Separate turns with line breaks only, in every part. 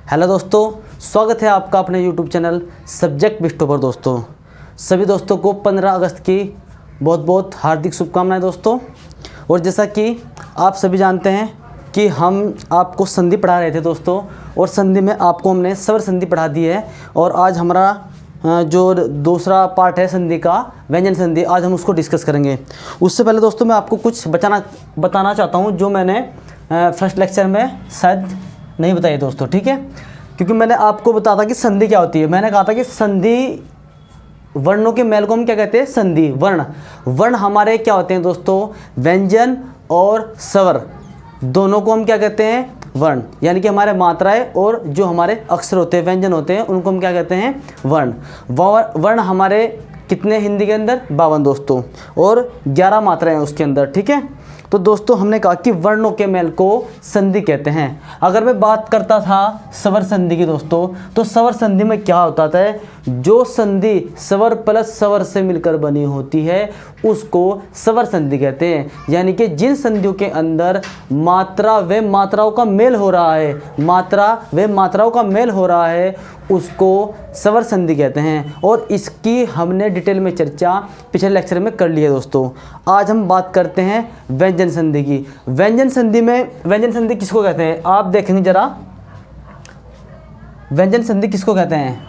Hello दोस्तों, स्वागत है आपका अपने YouTube चैनल सब्जेक्ट बिस्टो पर। दोस्तों सभी दोस्तों को 15 अगस्त की बहुत बहुत हार्दिक शुभकामनाएं दोस्तों। और जैसा कि आप सभी जानते हैं कि हम आपको संधि पढ़ा रहे थे दोस्तों, और संधि में आपको हमने स्वर संधि पढ़ा दी है। और आज हमारा जो दूसरा पार्ट है संधि का, व्यंजन संधि, आज हम उसको डिस्कस करेंगे। उससे पहले दोस्तों मैं आपको कुछ बताना चाहता हूँ जो मैंने फर्स्ट लेक्चर में शायद नहीं बताइए दोस्तों, ठीक है। क्योंकि मैंने आपको बताया था कि संधि क्या होती है। मैंने कहा था कि संधि वर्णों के मेल को हम क्या कहते हैं, संधि। वर्ण हमारे क्या होते हैं दोस्तों, व्यंजन और स्वर दोनों को हम क्या कहते हैं, वर्ण। यानी कि हमारे मात्राएं और जो हमारे अक्षर होते हैं, व्यंजन होते हैं, उनको हम क्या कहते हैं, वर्ण। वर्ण हमारे कितने हिंदी के अंदर 52 दोस्तों, और 11 मात्राएं हैं उसके अंदर, ठीक है। तो दोस्तों हमने कहा कि वर्णों के मेल को संधि कहते हैं। अगर मैं बात करता था स्वर संधि की दोस्तों, तो स्वर संधि में क्या होता है, जो संधि स्वर प्लस स्वर से मिलकर बनी होती है उसको स्वर संधि कहते हैं। यानी कि जिन संधियों के अंदर मात्रा व मात्राओं का मेल हो रहा है, मात्रा व मात्राओं का मेल हो रहा है, उसको स्वर संधि कहते हैं। और इसकी हमने डिटेल में चर्चा पिछले लेक्चर में कर ली है दोस्तों। आज हम बात करते हैं व्यंजन संधि की। व्यंजन संधि किसको कहते हैं, आप देखेंगे जरा, व्यंजन संधि किसको कहते हैं।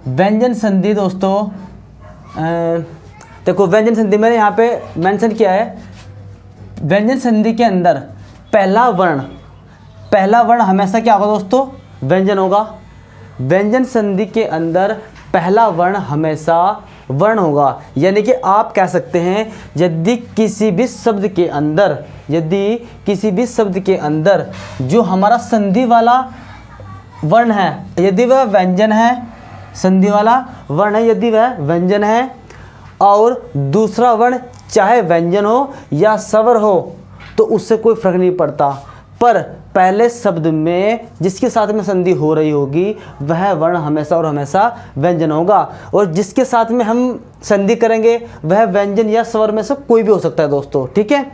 व्यंजन संधि दोस्तों देखो, व्यंजन संधि मैंने यहाँ पे मेंशन किया है। व्यंजन संधि के अंदर पहला वर्ण हमेशा क्या होगा दोस्तों, व्यंजन होगा। व्यंजन संधि के अंदर पहला वर्ण हमेशा वर्ण होगा। यानी कि आप कह सकते हैं यदि किसी भी शब्द के अंदर जो हमारा संधि वाला वर्ण है, यदि वह व्यंजन है, संधि वाला वर्ण है, यदि वह व्यंजन है, और दूसरा वर्ण चाहे व्यंजन हो या स्वर हो, तो उससे कोई फर्क नहीं पड़ता। पर पहले शब्द में जिसके साथ में संधि हो रही होगी वह वर्ण हमेशा और हमेशा व्यंजन होगा, और जिसके साथ में हम संधि करेंगे वह व्यंजन या स्वर में से कोई भी हो सकता है दोस्तों, ठीक है।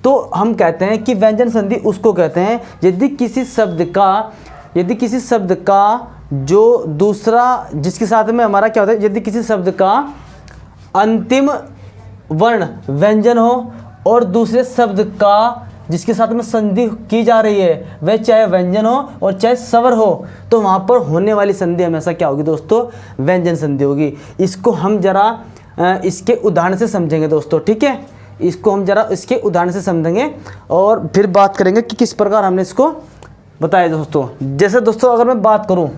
तो हम कहते हैं कि व्यंजन संधि उसको कहते हैं यदि किसी शब्द का जो दूसरा, जिसके साथ में हमारा क्या होता है, यदि किसी शब्द का अंतिम वर्ण व्यंजन हो और दूसरे शब्द का जिसके साथ में संधि की जा रही है वह चाहे व्यंजन हो और चाहे स्वर हो, तो वहाँ पर होने वाली संधि हमेशा क्या होगी दोस्तों, व्यंजन संधि होगी। इसको हम जरा इसके उदाहरण से समझेंगे दोस्तों, ठीक है। इसको हम जरा इसके उदाहरण से समझेंगे और फिर बात करेंगे कि किस प्रकार हमने इसको बताया दोस्तों। जैसे दोस्तों अगर मैं बात करूँ,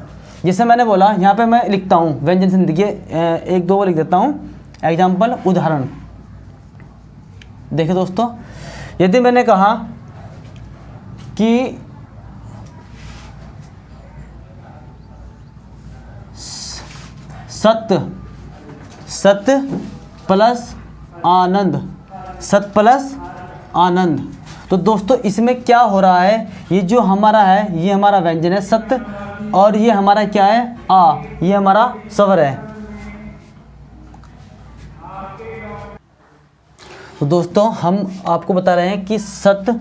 जैसे मैंने बोला, यहाँ पर मैं लिखता हूँ व्यंजन संधि के 1-2 लिख देता हूँ एग्जाम्पल, उदाहरण। देखिए दोस्तों, यदि मैंने कहा कि सत्य प्लस आनंद, तो दोस्तों इसमें क्या हो रहा है, ये जो हमारा है ये हमारा व्यंजन है सत्य, और ये हमारा क्या है, ये हमारा स्वर है। तो दोस्तों हम आपको बता रहे हैं कि सत्य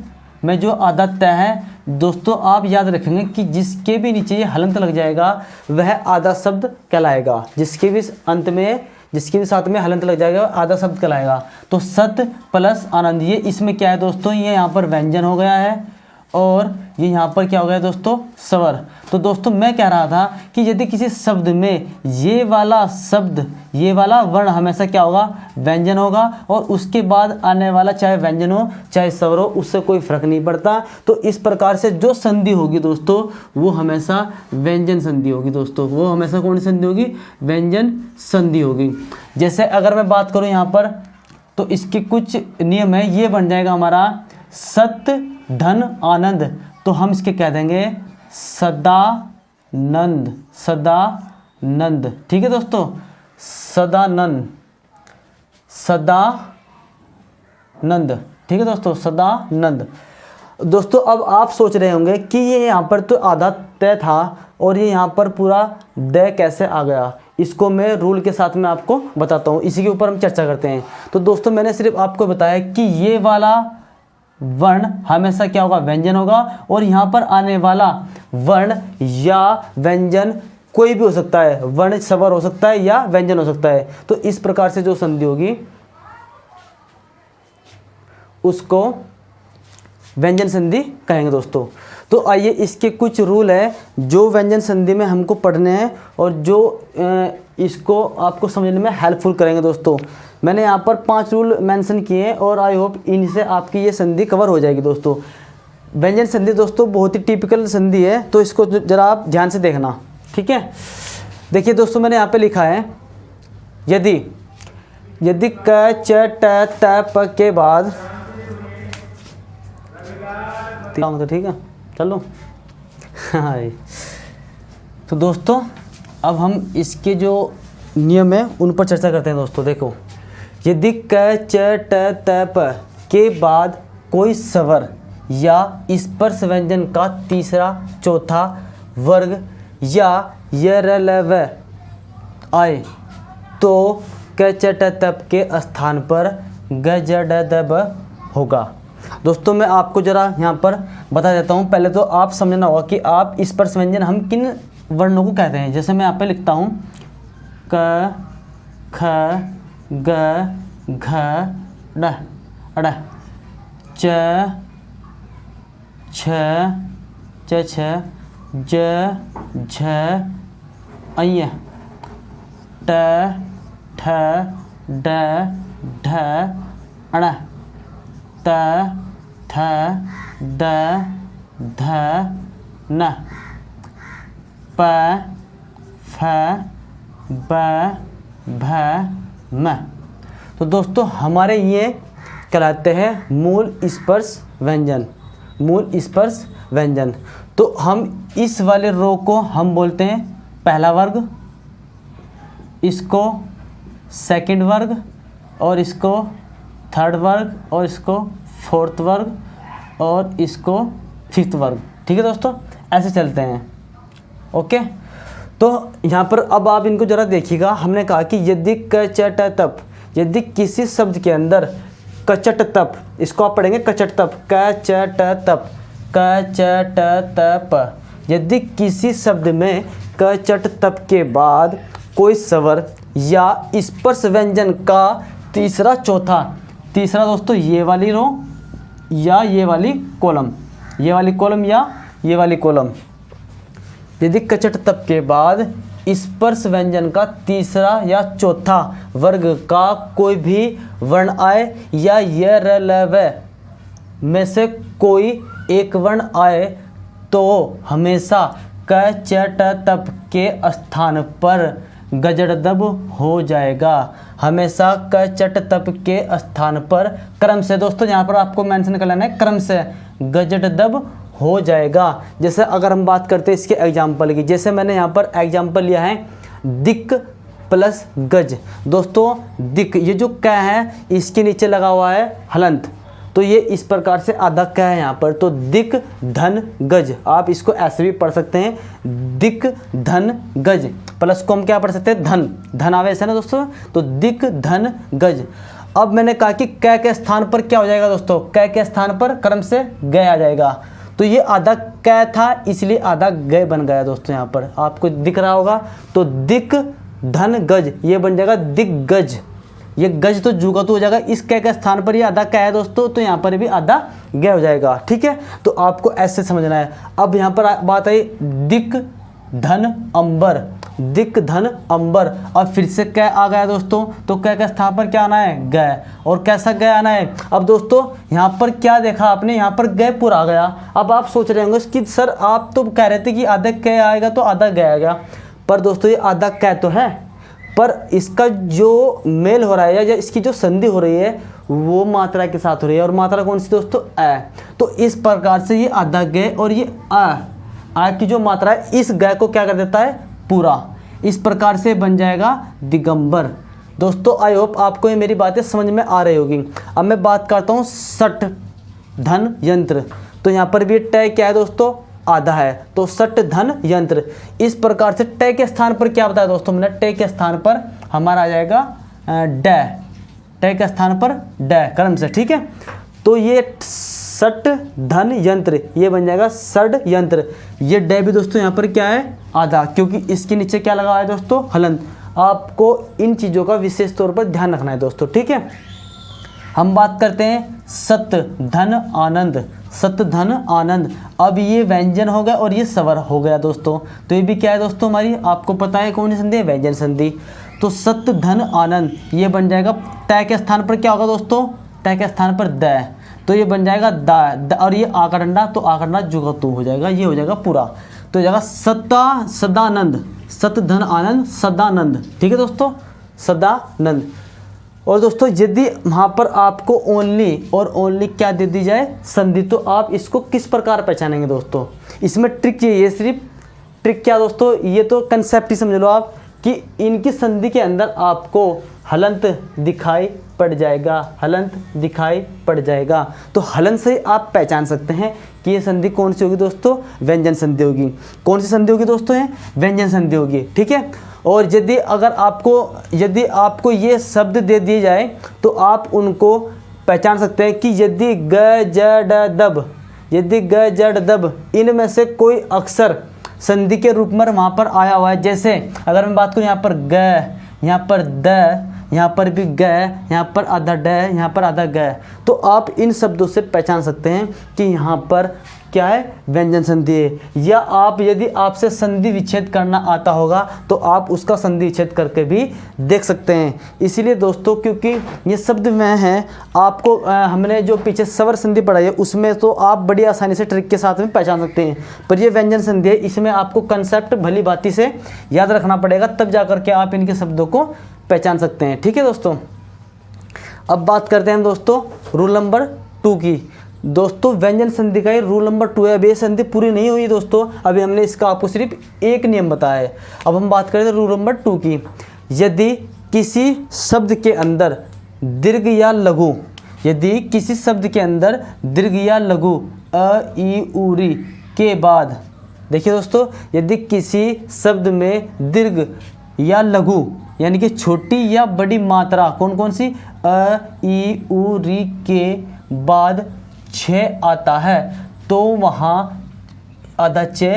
में जो आदत तय है दोस्तों, आप याद रखेंगे कि जिसके भी नीचे ये हलंत लग जाएगा वह आधा शब्द कहलाएगा। जिसके भी अंत में, जिसके भी साथ में हलंत लग जाएगा वह आधा शब्द कहलाएगा। तो सत्य प्लस आनंद, ये इसमें क्या है दोस्तों, ये यहाँ पर व्यंजन हो गया है, और ये यहाँ पर क्या हो गया दोस्तों, स्वर। तो दोस्तों मैं कह रहा था कि यदि किसी शब्द में ये वाला वर्ण हमेशा क्या होगा, व्यंजन होगा, और उसके बाद आने वाला चाहे व्यंजन हो चाहे स्वर हो, उससे कोई फर्क नहीं पड़ता। तो इस प्रकार से जो संधि होगी दोस्तों वो हमेशा व्यंजन संधि होगी दोस्तों। वो हमेशा कौन सी संधि होगी, व्यंजन संधि होगी। जैसे अगर मैं बात करूँ यहाँ पर, तो इसके कुछ नियम है। ये बन जाएगा हमारा सत्य धन आनंद, तो हम इसके कह देंगे सदानंद, ठीक है दोस्तों, सदानंद, ठीक है दोस्तों, सदानंद। दोस्तों अब आप सोच रहे होंगे कि ये यहाँ पर तो आधा तय था और ये यहाँ पर पूरा द कैसे आ गया। इसको मैं रूल के साथ में आपको बताता हूँ, इसी के ऊपर हम चर्चा करते हैं। तो दोस्तों मैंने सिर्फ आपको बताया कि ये वाला वर्ण हमेशा क्या होगा, व्यंजन होगा। और यहाँ पर आने वाला वर्ण या व्यंजन कोई भी हो सकता है, वर्ण स्वर हो सकता है या व्यंजन हो सकता है। तो इस प्रकार से जो संधि होगी उसको व्यंजन संधि कहेंगे दोस्तों। तो आइए इसके कुछ रूल है जो व्यंजन संधि में हमको पढ़ने हैं और जो इसको आपको समझने में हेल्पफुल करेंगे दोस्तों। मैंने यहाँ पर 5 रूल मेंशन किए हैं और आई होप इनसे आपकी ये संधि कवर हो जाएगी दोस्तों। व्यंजन संधि दोस्तों बहुत ही टिपिकल संधि है, तो इसको जरा आप ध्यान से देखना, ठीक है। देखिए दोस्तों, मैंने यहाँ पे लिखा है यदि क च ट त प के बाद, तो ठीक है चलो। तो दोस्तों अब हम इसके जो नियम है उन पर चर्चा करते हैं दोस्तों। देखो, यदि क च ट त प के बाद कोई स्वर या स्पर्श व्यंजन का तीसरा चौथा वर्ग या य र ल व आए तो क च ट त प के स्थान पर ग ज ड द ब होगा। दोस्तों मैं आपको ज़रा यहाँ पर बता देता हूँ। पहले तो आप समझना होगा कि आप स्पर्श व्यंजन हम किन वर्णों को कहते हैं। जैसे मैं यहाँ पे लिखता हूँ क ख ग घ ड़ अड़ च छ च छ ज झ अय ट ठ ड ढ अण त थ द ध न प फ ब भ म। तो दोस्तों हमारे ये कहलाते हैं मूल स्पर्श व्यंजन, मूल स्पर्श व्यंजन। तो हम इस वाले रो को हम बोलते हैं पहला वर्ग, इसको सेकंड वर्ग, और इसको थर्ड वर्ग, और इसको फोर्थ वर्ग, और इसको फिफ्थ वर्ग। ठीक है दोस्तों, ऐसे चलते हैं। ओके, तो यहाँ पर अब आप इनको ज़रा देखिएगा। हमने कहा कि यदि कचट तप, यदि किसी शब्द के अंदर कचट तप, इसको आप पढ़ेंगे कचट तप, कचट तप, कचट तप। यदि किसी शब्द में कचट तप के बाद कोई स्वर या स्पर्श व्यंजन का तीसरा चौथा, तीसरा दोस्तों ये वाली रो या ये वाली कॉलम, ये वाली कॉलम या ये वाली कॉलम, यदि कचट तप के बाद स्पर्श व्यंजन का तीसरा या चौथा वर्ग का कोई भी वर्ण आए या य र ल व में से कोई एक वर्ण आए तो हमेशा क च ट तप के स्थान पर गजड़दब हो जाएगा। हमेशा क चट तप के स्थान पर क्रम से, दोस्तों यहाँ पर आपको मेंशन कर लेना है, क्रम से गजड़दब हो जाएगा। जैसे अगर हम बात करते हैं इसके एग्जाम्पल की, जैसे मैंने यहाँ पर एग्जाम्पल लिया है दिक प्लस गज। दोस्तों दिक, ये जो क है इसके नीचे लगा हुआ है हलंत, तो ये इस प्रकार से आधा क है यहाँ पर। तो दिक धन गज, आप इसको ऐसे भी पढ़ सकते हैं, दिक धन गज, प्लस को हम क्या पढ़ सकते हैं, धन, धन आवेश है ना दोस्तों, तो दिक धन गज। अब मैंने कहा कि क के स्थान पर क्या हो जाएगा दोस्तों, क के स्थान पर क्रम से ग आ जाएगा। तो ये आधा क था इसलिए आधा ग बन गया दोस्तों, यहाँ पर आपको दिख रहा होगा। तो दिक धन गज ये बन जाएगा दिग्गज, ये गज तो जू का तो हो जाएगा, इस क के स्थान पर ये आधा क है दोस्तों, तो यहाँ पर भी आधा ग हो जाएगा। ठीक है, तो आपको ऐसे समझना है। अब यहाँ पर बात आई दिक धन अंबर, दिक धन अंबर। अब फिर से क आ गया दोस्तों, तो क के स्थान पर क्या आना है, ग, और कैसा ग आना है। अब दोस्तों यहाँ पर क्या देखा आपने, यहाँ पर ग पूरा आ गया। अब आप सोच रहे होंगे कि सर आप तो कह रहे थे कि आधा क आएगा तो आधा ग आएगा, पर दोस्तों ये आधा क तो है, पर इसका जो मेल हो रहा है या इसकी जो संधि हो रही है वो मात्रा के साथ हो रही है, और मात्रा कौन सी दोस्तों, अ। तो इस प्रकार से ये आधा ग और ये आ की जो मात्रा है इस ग को क्या कर देता है, पूरा। इस प्रकार से बन जाएगा दिगंबर। दोस्तों आई होप आपको ये मेरी बातें समझ में आ रही होगी। अब मैं बात करता हूँ सठ धन यंत्र। तो यहाँ पर भी ट क्या है दोस्तों, आधा है, तो सठ धन यंत्र। इस प्रकार से ट के स्थान पर क्या बताया दोस्तों मैंने, ट के स्थान पर हमारा आ जाएगा ड, ट के स्थान पर ड क्रम से। ठीक है, तो ये सट धन यंत्र, ये बन जाएगा षड यंत्र। ये डे भी दोस्तों यहाँ पर क्या है, आधा, क्योंकि इसके नीचे क्या लगा है दोस्तों, हलंत। आपको इन चीज़ों का विशेष तौर पर ध्यान रखना है दोस्तों, ठीक है। हम बात करते हैं सत धन आनंद, सत धन आनंद। अब ये व्यंजन हो गया और ये स्वर हो गया दोस्तों, तो ये भी क्या है दोस्तों हमारी, आपको पता है कौन सी संधि है, व्यंजन संधि। तो सत धन आनंद ये बन जाएगा, तय के स्थान पर क्या होगा दोस्तों, तय के स्थान पर द, तो ये बन जाएगा द, और ये आ का डंडा, तो आ का डंडा जुगा तू हो जाएगा, ये हो जाएगा पूरा, तो हो जाएगा सदानंद, सत धन आनंद सदानंद, ठीक है दोस्तों, सदानंद। और दोस्तों यदि वहाँ पर आपको ओनली और ओनली क्या दे दी जाए, संधि, तो आप इसको किस प्रकार पहचानेंगे दोस्तों, इसमें ट्रिक ये सिर्फ ट्रिक क्या दोस्तों, ये तो कंसेप्ट ही समझ लो आप कि इनकी संधि के अंदर आपको हलंत दिखाई पड़ जाएगा, हलंत दिखाई पड़ जाएगा। तो हलंत से आप पहचान सकते हैं कि ये संधि कौन सी होगी दोस्तों, व्यंजन संधि होगी। कौन सी संधि होगी दोस्तों, ये व्यंजन संधि होगी, ठीक है। और यदि आपको ये शब्द दे दिए जाए तो आप उनको पहचान सकते हैं कि यदि ग ज ड दब, यदि ग ज ड दब इनमें से कोई अक्षर संधि के रूप में वहाँ पर आया हुआ है। जैसे अगर मैं बात करूँ यहाँ पर ग, यहाँ पर द, यहाँ पर भी ग, यहाँ पर आधा ड, यहाँ पर आधा ग, तो आप इन शब्दों से पहचान सकते हैं कि यहाँ पर क्या है, व्यंजन संधि है। या आप यदि आपसे संधि विच्छेद करना आता होगा तो आप उसका संधि विच्छेद करके भी देख सकते हैं। इसीलिए दोस्तों क्योंकि ये शब्द में है, आपको हमने जो पीछे स्वर संधि पढ़ाई है उसमें तो आप बड़ी आसानी से ट्रिक के साथ में पहचान सकते हैं, पर ये व्यंजन संधि है, इसमें आपको कंसेप्ट भली भांति से याद रखना पड़ेगा, तब जा करके आप इनके शब्दों को पहचान सकते हैं, ठीक है दोस्तों। अब बात करते हैं दोस्तों रूल नंबर 2 की। दोस्तों व्यंजन संधि का ये रूल नंबर 2 है। अब ये संधि पूरी नहीं हुई दोस्तों, अभी हमने इसका आपको सिर्फ एक नियम बताया है। अब हम बात करें रूल नंबर 2 की। यदि किसी शब्द के अंदर दीर्घ या लघु, यदि किसी शब्द के अंदर दीर्घ या लघु अ ई उ री के बाद, देखिए दोस्तों, यदि किसी शब्द में दीर्घ या लघु यानी कि छोटी या बड़ी मात्रा कौन कौन सी, अ ई उ री के बाद 6 आता है तो वहाँ आधाचय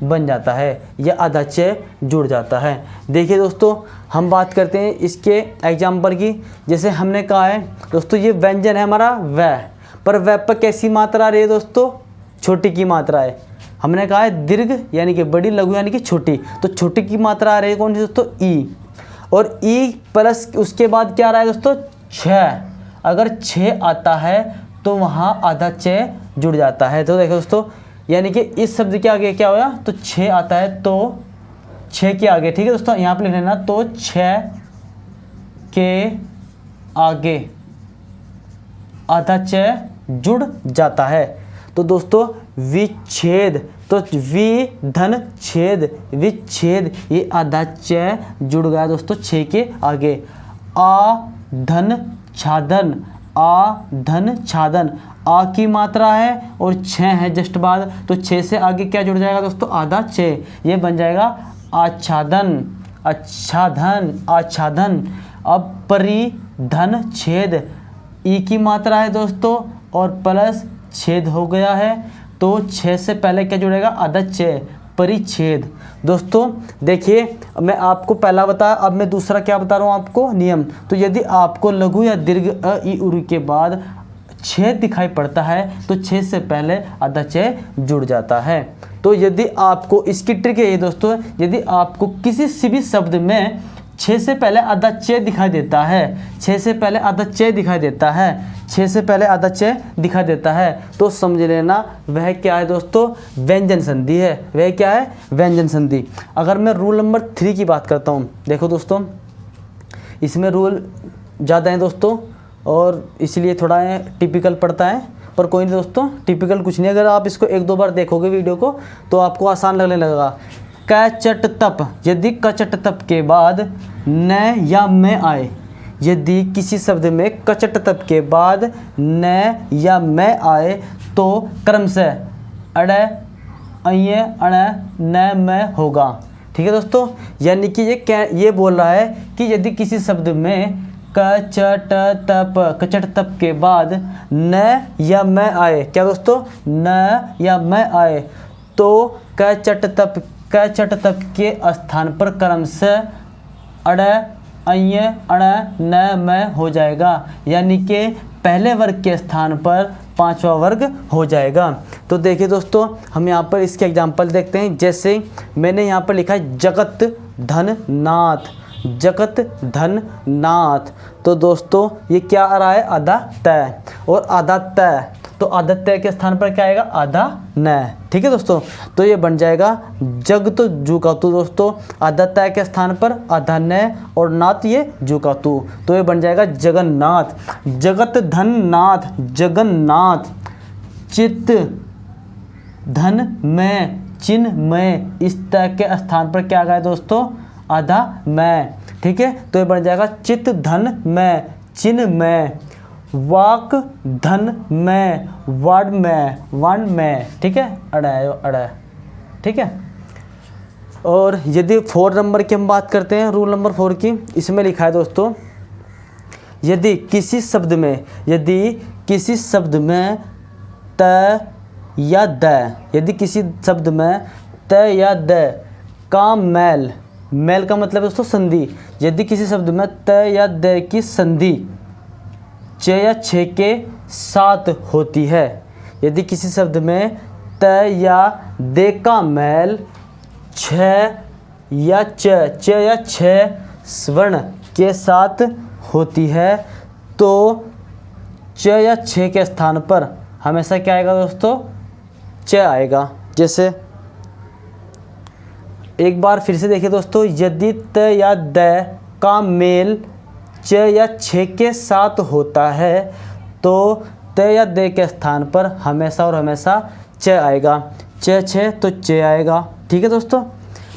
बन जाता है या आधाचय जुड़ जाता है। देखिए दोस्तों हम बात करते हैं इसके एग्जाम्पल की। जैसे हमने कहा है दोस्तों ये व्यंजन है हमारा वै, पर वै पर कैसी मात्रा रही है दोस्तों, छोटी की मात्रा है। हमने कहा है दीर्घ यानी कि बड़ी, लघु यानी कि छोटी, तो छोटी की मात्रा आ रही है कौन सी दोस्तों, ई, और ई प्लस उसके बाद क्या आ रहा है दोस्तों 6। अगर 6 आता है तो वहाँ आधाचय जुड़ जाता है। तो देखो दोस्तों यानी कि इस शब्द के आगे क्या होगा, तो 6 आता है तो 6 के आगे, ठीक है दोस्तों, यहाँ पे लिख लेना, तो 6 के आगे आधाचय जुड़ जाता है। तो दोस्तों विच्छेद, तो वि धन छेद, विच्छेद, ये आधाचय जुड़ गया दोस्तों 6 के आगे। आ धन छादन, आ धन छादन, आ की मात्रा है और 6 है जस्ट बाद, तो 6 से आगे क्या जुड़ जाएगा दोस्तों, आधाचय, ये बन जाएगा आच्छादन, आच्छादन, आच्छादन। अब परिधन छेद, ई की मात्रा है दोस्तों और प्लस छेद हो गया है, तो 6 से पहले क्या जुड़ेगा, आधाचय, परिच्छेद। दोस्तों देखिए मैं आपको पहला बताया, अब मैं दूसरा क्या बता रहा हूँ आपको, नियम। तो यदि आपको लघु या दीर्घ अ ई उ के बाद 6 दिखाई पड़ता है तो 6 से पहले आधाचय जुड़ जाता है। तो यदि आपको इसकी ट्रिक है दोस्तों, यदि आपको किसी भी शब्द में 6 से पहले आधाचय दिखाई देता है, 6 से पहले आधाचय दिखाई देता है, 6 से पहले आधाचय दिखाई देता है, तो समझ लेना वह क्या है दोस्तों, व्यंजन संधि है। वह क्या है, व्यंजन संधि। अगर मैं रूल नंबर 3 की बात करता हूँ, देखो दोस्तों इसमें रूल ज़्यादा हैं दोस्तों और इसलिए थोड़ा टिपिकल पड़ता है, पर कोई नहीं दोस्तों, टिपिकल कुछ नहीं। अगर आप इसको 1-2 बार देखोगे वीडियो को तो आपको आसान लगने लगेगा। कचट तप, यदि कचट तप के बाद न या मैं आए, यदि किसी शब्द में कचट तप के बाद न या मैं आए तो क्रमशः अड़ अय अण न मैं होगा। ठीक है दोस्तों, यानी कि ये बोल रहा है कि यदि किसी शब्द में क च ट तप कचट तप के बाद न या मैं आए, क्या दोस्तों, न या मैं आए तो क चट तप के स्थान पर क्रम से अड़ अय अण न मैं हो जाएगा, यानी कि पहले वर्ग के स्थान पर पांचवा वर्ग हो जाएगा। तो देखिए दोस्तों, हम यहाँ पर इसके एग्जाम्पल देखते हैं। जैसे मैंने यहाँ पर लिखा है जगत धन नाथ, जगत धन नाथ। तो दोस्तों ये क्या आ रहा है, आधा तय और आधा तय, तो आधा तय के स्थान पर क्या आएगा, आधा न। ठीक है दोस्तों, तो ये बन जाएगा जग तो जू का तू दोस्तों, आधा तय के स्थान पर आधा न और नाथ ये जू का तू, तो ये बन जाएगा जगन्नाथ। जगत धन नाथ जगन्नाथ, चित्त धन में चिन्ह में, इस तय के स्थान पर क्या आ गया दोस्तों, आधा मैं। ठीक है, तो ये बन जाएगा चित्त धन में चिन्ह में, वाक धन में वर्ण में। ठीक है, अड़ा। ठीक है, और यदि 4 नंबर की हम बात करते हैं, रूल नंबर 4 की, इसमें लिखा है दोस्तों, यदि किसी शब्द में त या द, यदि किसी शब्द में त या द का मेल का मतलब दोस्तों संधि, यदि किसी शब्द में त या द की संधि च या छ के साथ होती है, यदि किसी शब्द में त या दे का मेल छ या छ स्वर्ण के साथ होती है, तो च या छ के स्थान पर हमेशा क्या आएगा दोस्तों, च आएगा। जैसे एक बार फिर से देखिए दोस्तों, यदि त या द का मेल च या छ के साथ होता है तो त या द के स्थान पर हमेशा और हमेशा च आएगा, च छ तो च आएगा। ठीक है दोस्तों,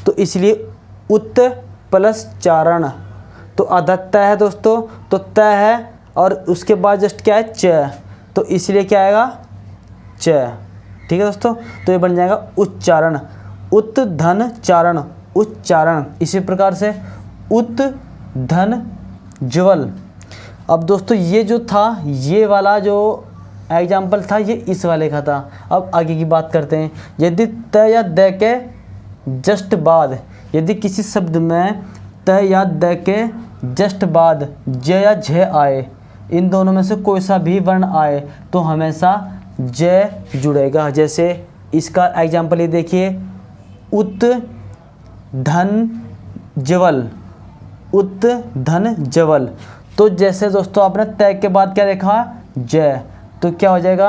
तो इसलिए उत प्लस चारण, तो आधा त है दोस्तों, तो त है और उसके बाद जस्ट क्या है, च, तो इसलिए क्या आएगा, च। ठीक है दोस्तों, तो ये बन जाएगा उच्चारण, उत धन चारण उच्चारण। इसी प्रकार से उत धन ज्वल। अब दोस्तों ये जो था, ये वाला जो एग्जाम्पल था ये इस वाले का था। अब आगे की बात करते हैं। यदि त या द के जस्ट बाद, यदि किसी शब्द में त या द के जस्ट बाद ज या झ आए, इन दोनों में से कोई सा भी वर्ण आए तो हमेशा ज जुड़ेगा। जैसे इसका एग्जाम्पल ये देखिए, उत धन ज्वल, उत धन ज्वल। तो जैसे दोस्तों आपने तय के बाद क्या देखा, ज, तो क्या हो जाएगा,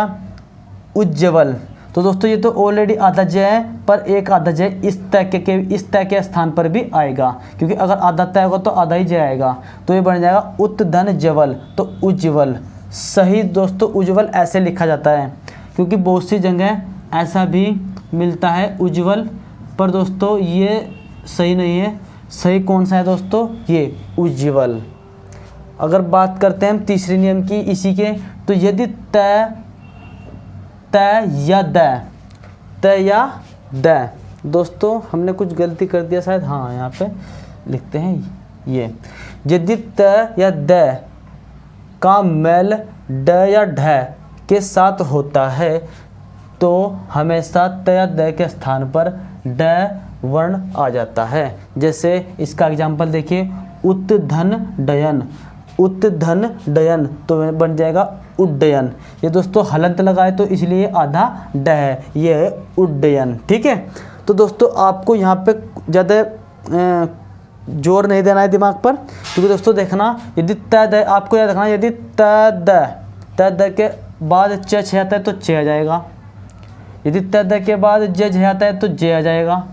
उज्ज्वल। तो दोस्तों ये तो ऑलरेडी आधा ज है, पर एक आधा ज इस तय के स्थान पर भी आएगा, क्योंकि अगर आधा तय होगा तो आधा ही ज आएगा, तो ये बन जाएगा उत धन ज्वल, तो उज्ज्वल। सही दोस्तों उज्ज्वल ऐसे लिखा जाता है, क्योंकि बहुत सी जगह ऐसा भी मिलता है उज्ज्वल, पर दोस्तों ये सही नहीं है। सही कौन सा है दोस्तों, ये उज्ज्वल। अगर बात करते हैं हम तीसरे नियम की इसी के, तो यदि त या द, दोस्तों हमने कुछ गलती कर दिया शायद, हाँ यहाँ पे लिखते हैं ये, यदि त या द का मेल ड या ढ के साथ होता है तो हमेशा त या द के स्थान पर ड वर्ण आ जाता है। जैसे इसका एग्जाम्पल देखिए, उत धन डयन, उत धन डयन, तो बन जाएगा उड्डयन। ये दोस्तों हलंत लगाए तो इसलिए आधा ड है, ये है उड्डयन। ठीक है, तो दोस्तों आपको यहाँ पे ज़्यादा जोर नहीं देना है दिमाग पर, क्योंकि दोस्तों देखना, यदि त द आपको याद रखना, यदि त द के बाद च छ आता है तो च आ जाएगा, यदि त द के बाद ज झ आता है तो ज आ जाएगा,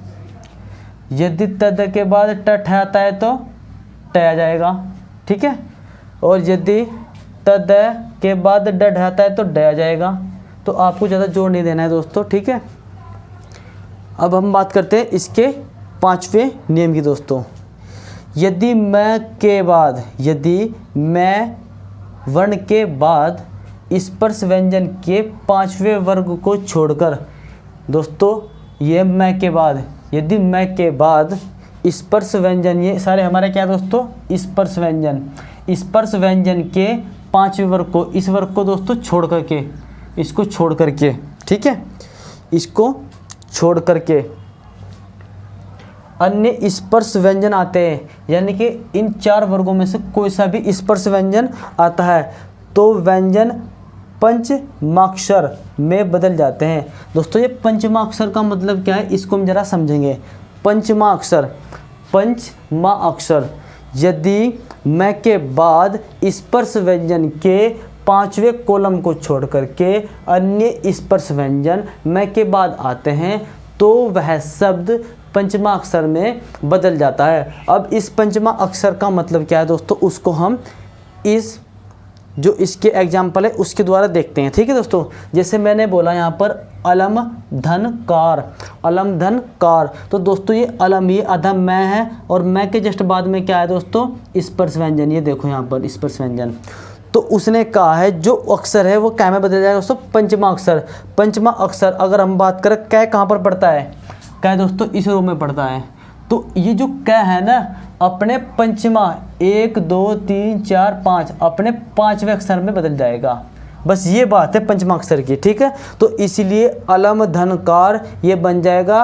यदि त द के बाद ट ठ आता है तो ट आ जाएगा। ठीक है, और यदि त द के बाद ड ढ आता है तो ड आ जाएगा। तो आपको ज़्यादा जोर नहीं देना है दोस्तों। ठीक है, अब हम बात करते हैं इसके 5वें नियम की दोस्तों। यदि मैं वर्ण के बाद स्पर्श व्यंजन के 5वें वर्ग को छोड़कर, दोस्तों ये मैं के बाद, यदि मैं के बाद स्पर्श व्यंजन, ये सारे हमारे क्या है दोस्तों, स्पर्श व्यंजन, स्पर्श व्यंजन के पांचवें वर्ग को, इस वर्ग को दोस्तों छोड़ करके, इसको छोड़ करके, ठीक है, इसको छोड़ करके अन्य स्पर्श व्यंजन आते हैं, यानी कि इन चार वर्गों में से कोई सा भी स्पर्श व्यंजन आता है तो व्यंजन पंचमाक्षर में बदल जाते हैं। दोस्तों ये पंचमाक्षर का मतलब क्या है, इसको हम जरा समझेंगे। पंचमाक्षर, पंचमा अक्षर, यदि मैं के बाद स्पर्श व्यंजन के पांचवें कॉलम को छोड़ करके अन्य स्पर्श व्यंजन मैं के बाद आते हैं तो वह शब्द पंचमा अक्षर में बदल जाता है। अब इस पंचमा अक्षर का मतलब क्या है दोस्तों, उसको हम इस जो इसके एग्जाम्पल है उसके द्वारा देखते हैं, ठीक है दोस्तों। जैसे मैंने बोला यहाँ पर अलम धन कार, अलम धन कार, तो दोस्तों ये अलम, ये अधम मैं है और मैं के जस्ट बाद में क्या है दोस्तों, स्पर्श व्यंजन, ये देखो यहाँ पर स्पर्श व्यंजन। तो उसने कहा है जो अक्षर है वो क्या में बदल जाएगा दोस्तों, पंचमा अक्षर। पंचमा अक्षर अगर हम बात करें कै कहाँ पर पड़ता है, कै दोस्तों इस रो में पड़ता है। तो ये जो कै है ना अपने पंचमा 1 2 3 4 5 अपने पांचवें अक्षर में बदल जाएगा, बस ये बात है पंचमा अक्षर की, ठीक है। तो इसीलिए अलम धनकार ये बन जाएगा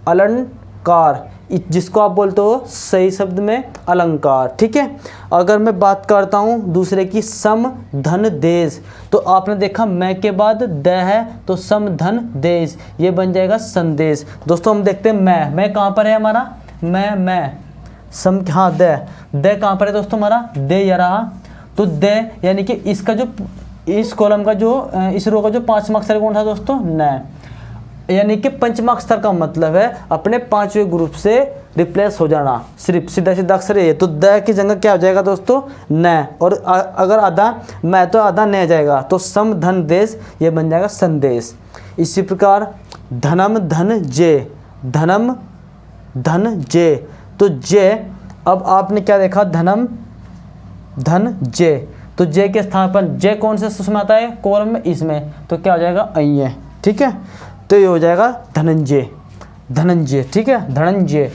अलंकार, जिसको आप बोलते हो सही शब्द में अलंकार, ठीक है। अगर मैं बात करता हूँ दूसरे की सम धन देश, तो आपने देखा मैं के बाद द है तो सम धन देश ये बन जाएगा संदेश। दोस्तों हम देखते हैं मैं कहाँ पर है हमारा, मैं सम, हाँ द कहाँ पर है दोस्तों हमारा, दे या रहा, तो द यानी कि इसका जो इस कॉलम का जो इस रो का जो पांचवा अक्षर कौन था दोस्तों, न, यानी कि पंचमा अक्षर का मतलब है अपने पांचवें ग्रुप से रिप्लेस हो जाना, सिर्फ सीधा सीधा अक्षर है। तो द की जगह क्या हो जाएगा दोस्तों, न, और अगर आधा मैं तो आधा न जाएगा तो सम धन देश ये बन जाएगा संदेश। इसी प्रकार धनम धन जे, धनम धन जे, तो जे, अब आपने क्या देखा धनम धन जे, तो जे के स्थान पर जे कौन से उसमें आता है, कॉलम में, इसमें, तो क्या हो जाएगा अय, ठीक है। तो ये हो जाएगा धनंजय, धनंजय, ठीक है, धनंजय।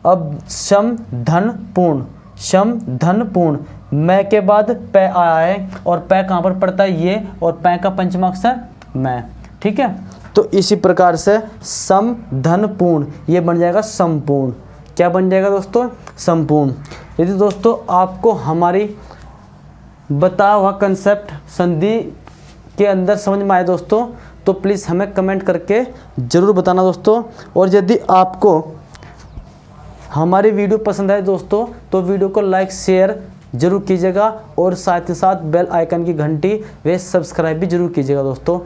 अब शम धन पूर्ण, शम धन पूर्ण, मैं के बाद पै आया है और पै कहाँ पर पड़ता है, ये, और पै का पंचमा अक्षर मैं, ठीक है। तो इसी प्रकार से सम धन पूर्ण ये बन जाएगा संपूर्ण, क्या बन जाएगा दोस्तों, संपूर्ण। यदि दोस्तों आपको हमारी बताया हुआ कंसेप्ट संधि के अंदर समझ में आए दोस्तों तो प्लीज़ हमें कमेंट करके ज़रूर बताना दोस्तों। और यदि आपको हमारी वीडियो पसंद आए दोस्तों तो वीडियो को लाइक शेयर जरूर कीजिएगा और साथ ही साथ बेल आइकन की घंटी वे सब्सक्राइब भी जरूर कीजिएगा दोस्तों।